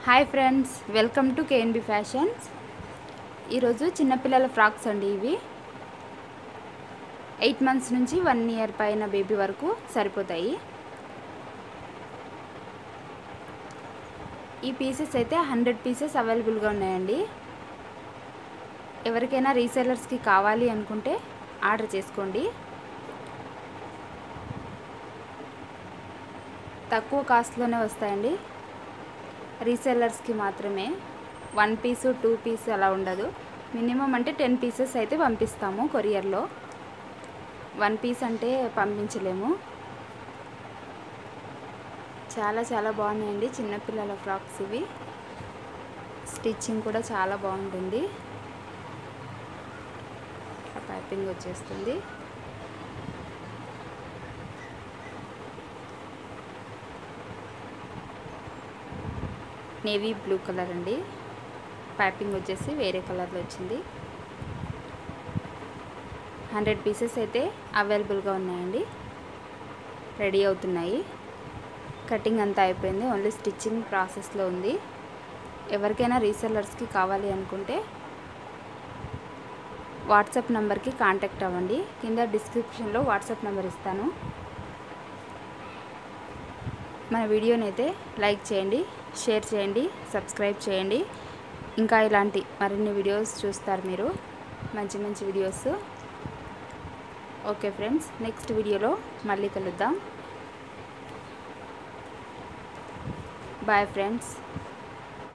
Hi friends, welcome to KNB fashions. ఈరోజు చిన్నపిల్లల frocks అండి. ఇవి 8 మంత్స్ నుంచి 1 ఇయర్ పైన బేబీ వరకు సరిపోతాయి. ఈ పీసెస్ అయితే 100 పీసెస్ అవైలబుల్గా ఉన్నాయండి. ఎవరికైనా రీసెలర్స్కి కావాలి అనుకుంటే ఆర్డర్ చేసుకోండి. తక్కువ కాస్ట్లోనే వస్తాయండి. రీసెల్లర్స్కి మాత్రమే. 1 పీసు 2 పీసు అలా ఉండదు. మినిమం అంటే 10 పీసెస్ అయితే పంపిస్తాము కొరియర్లో. 1 పీస్ అంటే పంపించలేము. చాలా బాగున్నాయండి చిన్నపిల్లల ఫ్రాక్స్ ఇవి. స్టిచ్చింగ్ కూడా చాలా బాగుంటుంది. పైపింగ్ వచ్చేస్తుంది. నేవీ బ్లూ కలర్ అండి. పైపింగ్ వచ్చేసి వేరే కలర్లో వచ్చింది. 100 పీసెస్ అయితే అవైలబుల్గా ఉన్నాయండి. రెడీ అవుతున్నాయి. కటింగ్ అంతా అయిపోయింది. ఓన్లీ స్టిచ్చింగ్ ప్రాసెస్లో ఉంది. ఎవరికైనా రీసెల్లర్స్కి కావాలి అనుకుంటే వాట్సాప్ నెంబర్కి కాంటాక్ట్ అవ్వండి. కింద డిస్క్రిప్షన్లో వాట్సాప్ నెంబర్ ఇస్తాను. మన వీడియోని అయితే లైక్ చేయండి, షేర్ చేయండి, సబ్స్క్రైబ్ చేయండి. ఇంకా ఇలాంటి మరిన్ని వీడియోస్ చూస్తారు మీరు. మంచి వీడియోస్. ఓకే ఫ్రెండ్స్, నెక్స్ట్ వీడియోలో మళ్ళీ కలుద్దాం. Bye friends.